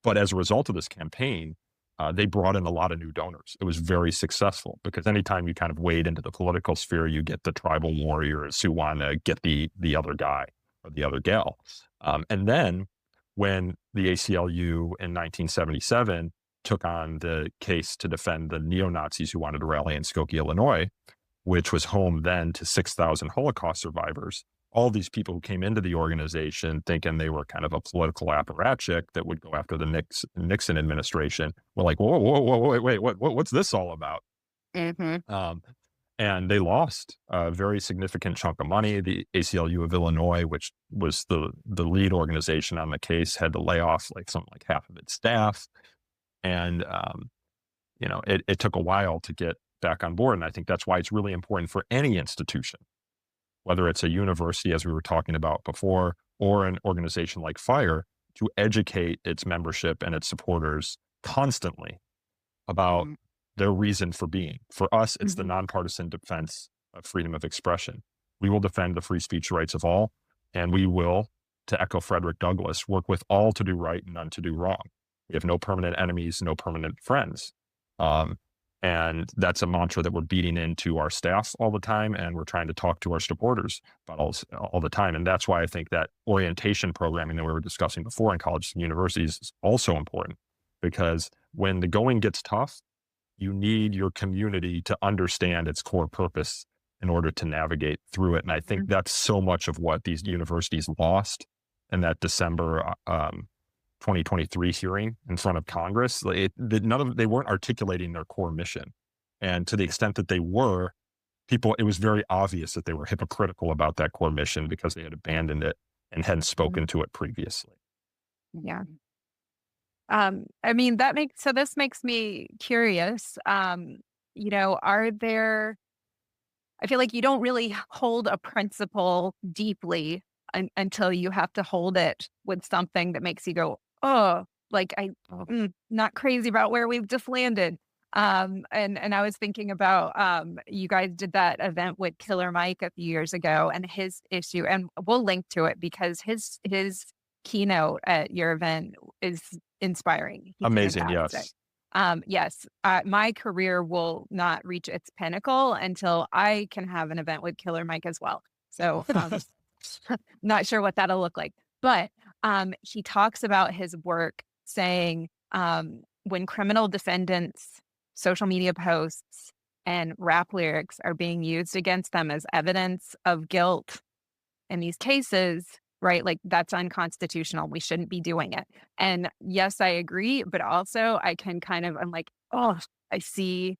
But as a result of this campaign, they brought in a lot of new donors. It was very successful because anytime you kind of wade into the political sphere, you get the tribal warriors who want to get the other guy or the other gal. And then when the ACLU in 1977 took on the case to defend the neo-Nazis who wanted to rally in Skokie, Illinois, which was home then to 6,000 Holocaust survivors, all these people who came into the organization thinking they were kind of a political apparatchik that would go after the Nixon administration were like, whoa, wait, what's this all about? And they lost a very significant chunk of money. The ACLU of Illinois, which was the lead organization on the case, had to lay off something like half of its staff. And, it took a while to get back on board. And I think that's why it's really important for any institution, whether it's a university, as we were talking about before, or an organization like Fire, to educate its membership and its supporters constantly about their reason for being. For us, it's the nonpartisan defense of freedom of expression. We will defend the free speech rights of all, and we will, to echo Frederick Douglass, work with all to do right and none to do wrong. We have no permanent enemies, no permanent friends. And that's a mantra that we're beating into our staff all the time. And we're trying to talk to our supporters about all the time. And that's why I think that orientation programming that we were discussing before in colleges and universities is also important, because when the going gets tough, you need your community to understand its core purpose in order to navigate through it. And I think that's so much of what these universities lost in that December 2023 hearing in front of Congress. They weren't articulating their core mission. And to the extent that they were, it was very obvious that they were hypocritical about that core mission because they had abandoned it and hadn't spoken to it previously. Yeah. I mean, this makes me curious. I feel like you don't really hold a principle deeply until you have to hold it with something that makes you go, oh, like not crazy about where we've just landed. And I was thinking about, you guys did that event with Killer Mike a few years ago, and his issue, and we'll link to it because his keynote at your event is inspiring. He's Amazing. fantastic. Yes. My career will not reach its pinnacle until I can have an event with Killer Mike as well. So, not sure what that'll look like, but he talks about his work saying, when criminal defendants' social media posts and rap lyrics are being used against them as evidence of guilt in these cases, right? Like, that's unconstitutional. We shouldn't be doing it. And yes, I agree, but also I'm like, oh, I see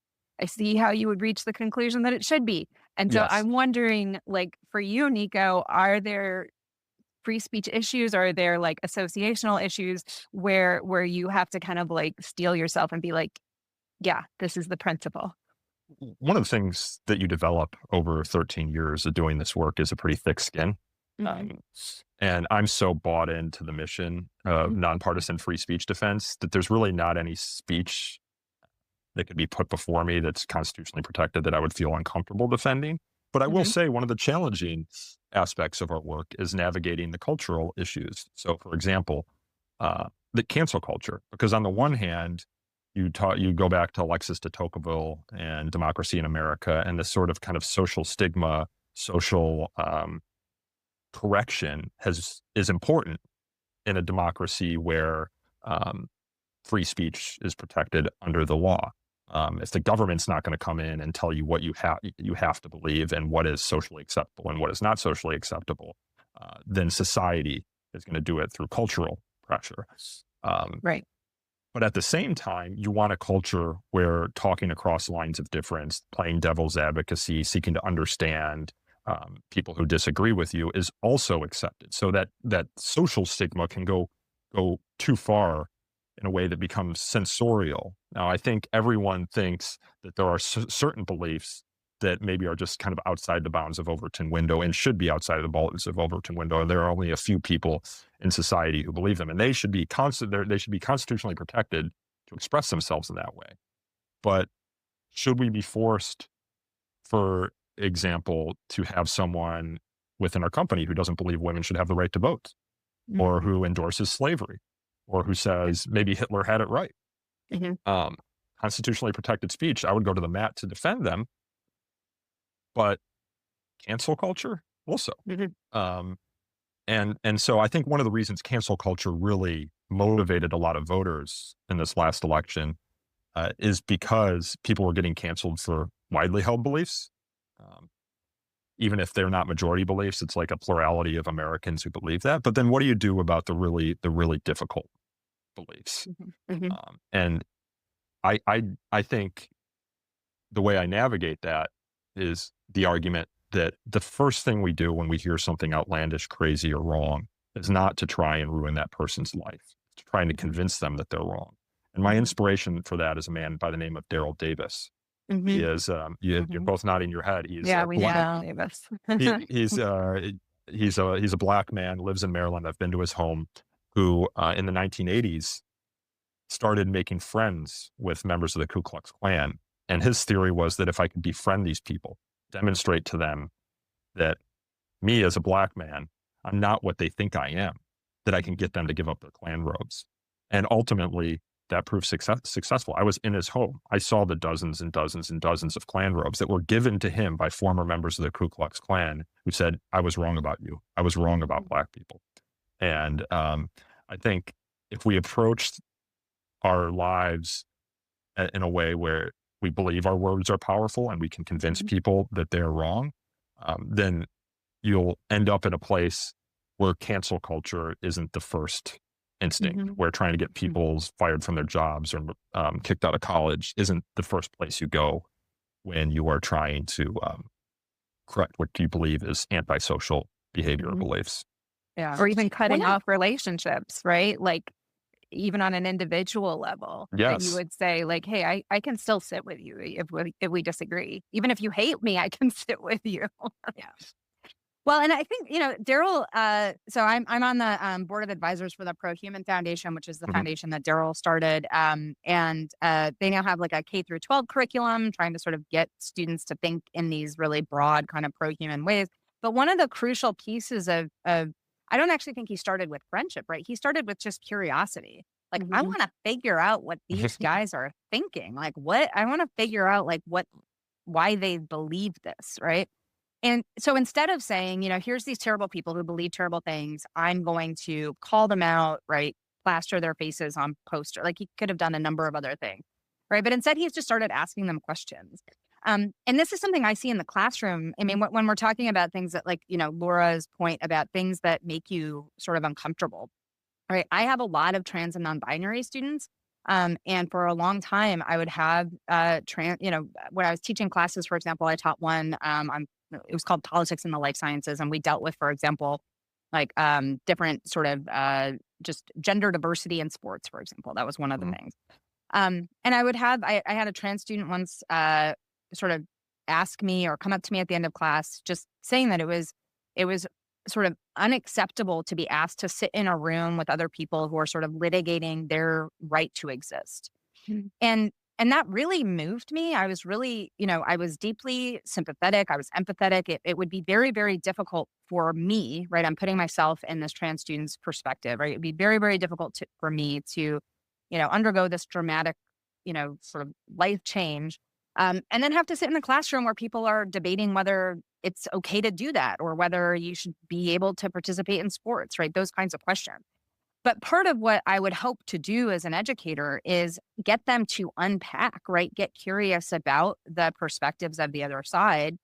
how you would reach the conclusion that it should be. And so Yes. I'm wondering, like, for you, Nico, are there free speech issues? Or are there like associational issues where you have to kind of like steel yourself and be like, yeah, this is the principle? One of the things that you develop over 13 years of doing this work is a pretty thick skin. And I'm so bought into the mission of nonpartisan free speech defense that there's really not any speech that could be put before me that's constitutionally protected that I would feel uncomfortable defending. But I will say one of the challenging aspects of our work is navigating the cultural issues. So, for example, the cancel culture, because on the one hand, you go back to Alexis de Tocqueville and Democracy in America, and this sort of kind of social stigma, social correction is important in a democracy where free speech is protected under the law. If the government's not going to come in and tell you what you have to believe and what is socially acceptable and what is not socially acceptable, then society is going to do it through cultural pressure. Right. But at the same time, you want a culture where talking across lines of difference, playing devil's advocacy, seeking to understand people who disagree with you is also accepted. So that social stigma can go too far in a way that becomes censorial. Now, I think everyone thinks that there are certain beliefs that maybe are just kind of outside the bounds of Overton window and should be outside of the bounds of Overton window. And there are only a few people in society who believe them, and they should be constitutionally protected to express themselves in that way. But should we be forced, for example, to have someone within our company who doesn't believe women should have the right to vote, or who endorses slavery, or who says maybe Hitler had it right? Constitutionally protected speech, I would go to the mat to defend them, but cancel culture also. And so I think one of the reasons cancel culture really motivated a lot of voters in this last election is because people were getting canceled for widely held beliefs. Even if they're not majority beliefs, it's like a plurality of Americans who believe that. But then what do you do about the really difficult beliefs? And I think the way I navigate that is the argument that the first thing we do when we hear something outlandish, crazy, or wrong is not to try and ruin that person's life. It's trying to convince them that they're wrong. And my inspiration for that is a man by the name of Daryl Davis. He is, you're both nodding your head. He's we know Davis. He's a black man, lives in Maryland. I've been to his home, who in the 1980s started making friends with members of the Ku Klux Klan. And his theory was that if I could befriend these people, demonstrate to them that me as a black man, I'm not what they think I am, that I can get them to give up their Klan robes. And ultimately, that proved successful. I was in his home. I saw the dozens and dozens and dozens of Klan robes that were given to him by former members of the Ku Klux Klan who said, I was wrong about you. I was wrong about Black people. And I think if we approached our lives in a way where we believe our words are powerful and we can convince people that they're wrong, then you'll end up in a place where cancel culture isn't the first instinct, where trying to get people fired from their jobs or kicked out of college isn't the first place you go when you are trying to correct what you believe is antisocial behavior or beliefs. Yeah. Or even cutting off relationships, right? Like even on an individual level, that Yes. you would say like, hey, I can still sit with you if we disagree. Even if you hate me, I can sit with you. Yeah. Well, and I think, Daryl, so I'm on the board of advisors for the Pro Human Foundation, which is the foundation that Daryl started. And they now have like a K through 12 curriculum, trying to sort of get students to think in these really broad kind of pro-human ways. But one of the crucial pieces of I don't actually think he started with friendship, right? He started with just curiosity. Like, I want to figure out what these guys are thinking. Like I want to figure out like why they believe this, right? And so instead of saying, here's these terrible people who believe terrible things, I'm going to call them out, right? Plaster their faces on poster. Like he could have done a number of other things, right? But instead he's just started asking them questions. And this is something I see in the classroom. I mean, when we're talking about things that like, Laura's point about things that make you sort of uncomfortable, right? I have a lot of trans and non-binary students. And for a long time, I would have when I was teaching classes, for example, I taught one, it was called Politics in the Life Sciences. And we dealt with, for example, like different sort of just gender diversity in sports, for example. That was one of the things. And I had a trans student once sort of ask me or come up to me at the end of class, just saying that it was sort of unacceptable to be asked to sit in a room with other people who are sort of litigating their right to exist. And that really moved me. I was really, I was deeply sympathetic. I was empathetic. It would be very, very difficult for me, right? I'm putting myself in this trans student's perspective, right? It'd be very, very difficult for me to, undergo this dramatic, sort of life change. And then have to sit in the classroom where people are debating whether it's okay to do that or whether you should be able to participate in sports, right? Those kinds of questions. But part of what I would hope to do as an educator is get them to unpack, right? Get curious about the perspectives of the other side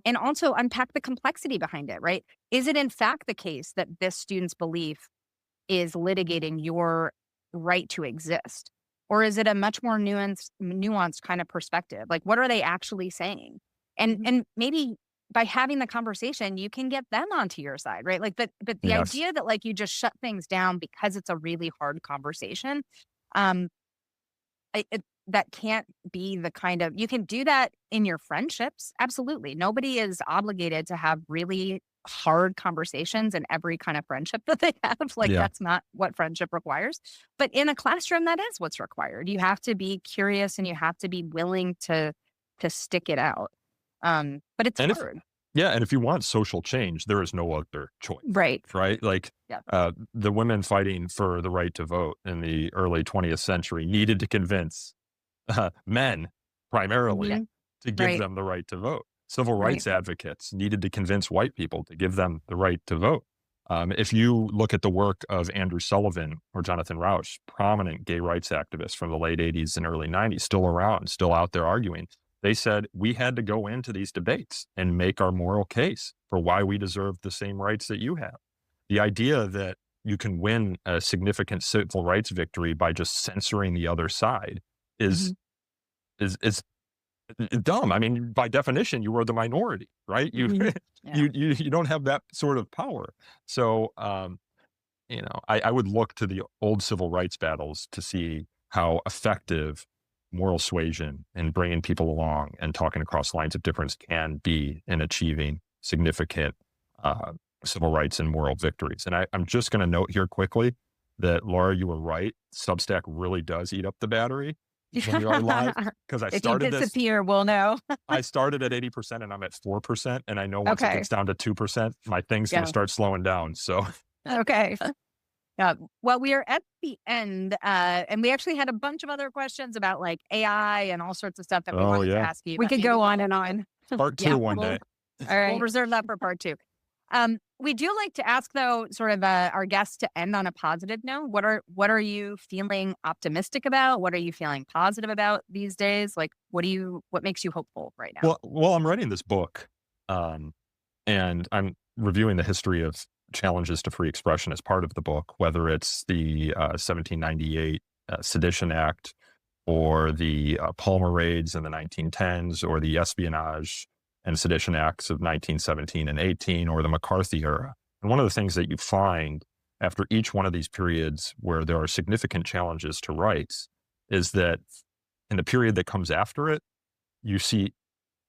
and also unpack the complexity behind it, right? Is it in fact the case that this student's belief is litigating your right to exist? Or is it a much more nuanced kind of perspective? Like, what are they actually saying? And maybe by having the conversation, you can get them onto your side, right? Like, but the idea that like you just shut things down because it's a really hard conversation, that can't be the kind of, you can do that in your friendships. Absolutely. Nobody is obligated to have really hard conversations in every kind of friendship that they have. Like that's not what friendship requires. But in a classroom, that is what's required. You have to be curious and you have to be willing to stick it out. But it's hard. And if you want social change, there is no other choice. Right. Right. Like the women fighting for the right to vote in the early 20th century needed to convince men primarily to give them the right to vote. Civil rights advocates needed to convince white people to give them the right to vote. If you look at the work of Andrew Sullivan or Jonathan Rauch, prominent gay rights activists from the late 80s and early 90s, still around, still out there arguing, they said we had to go into these debates and make our moral case for why we deserve the same rights that you have. The idea that you can win a significant civil rights victory by just censoring the other side is dumb. I mean, by definition, you are the minority, right? You you don't have that sort of power. So, I would look to the old civil rights battles to see how effective moral suasion and bringing people along and talking across lines of difference can be in achieving significant civil rights and moral victories. And I'm just going to note here quickly that, Laura, you were right. Substack really does eat up the battery when you are live, because I started if you disappear, we'll know. I started at 80% and I'm at 4%. And I know once it gets down to 2%, my thing's going to start slowing down. So, okay. Yeah. Well, we are at the end, and we actually had a bunch of other questions about like AI and all sorts of stuff that we Oh, wanted to yeah. ask you. We but could maybe go on and on. Part two Yeah, one we'll- day. All we'll right. reserve that for part two. We do like to ask though, sort of our guests to end on a positive note. What are you feeling optimistic about? What are you feeling positive about these days? Like, what makes you hopeful right now? Well, I'm writing this book, and I'm reviewing the history of challenges to free expression as part of the book, whether it's the 1798 Sedition Act, or the Palmer raids in the 1910s, or the Espionage and Sedition Acts of 1917 and 18, or the McCarthy era. And one of the things that you find after each one of these periods where there are significant challenges to rights is that in the period that comes after it, you see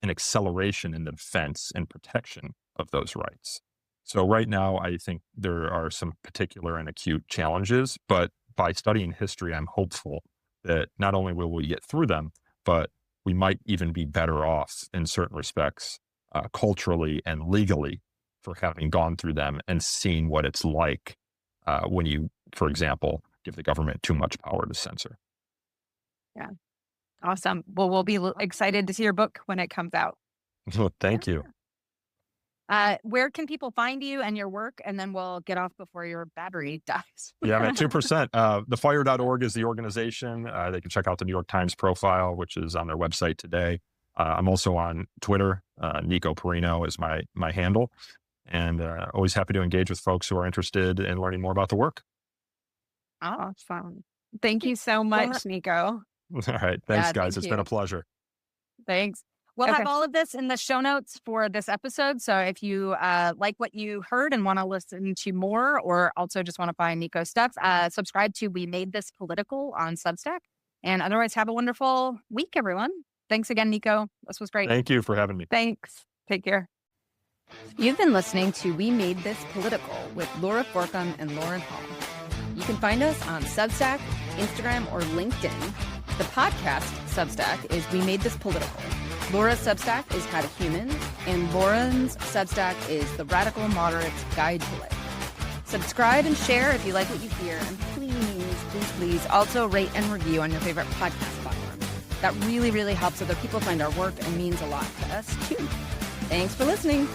an acceleration in the defense and protection of those rights. So right now, I think there are some particular and acute challenges, but by studying history, I'm hopeful that not only will we get through them, but we might even be better off in certain respects, culturally and legally, for having gone through them and seen what it's like when you, for example, give the government too much power to censor. Yeah. Awesome. Well, we'll be excited to see your book when it comes out. Well, thank you. Where can people find you and your work? And then we'll get off before your battery dies. Yeah, I'm at 2%. Thefire.org is the organization. They can check out the New York Times profile, which is on their website today. I'm also on Twitter. Nico Perrino is my handle. And always happy to engage with folks who are interested in learning more about the work. Awesome. Thank you so much, Nico. All right. Thanks, Yeah, guys. thank It's you. been a pleasure. Thanks. We'll Okay. have all of this in the show notes for this episode. So if you like what you heard and want to listen to more, or also just want to find Nico's stuff, subscribe to We Made This Political on Substack. And otherwise, have a wonderful week, everyone. Thanks again, Nico. This was great. Thank you for having me. Thanks. Take care. You've been listening to We Made This Political with Laura Forcum and Lauren Hall. You can find us on Substack, Instagram, or LinkedIn. The podcast Substack is We Made This Political. Laura's Substack is How to Human, and Lauren's Substack is The Radical Moderate's Guide to Life. Subscribe and share if you like what you hear, and please also rate and review on your favorite podcast platform. That really, really helps other people find our work and means a lot to us too. Thanks for listening.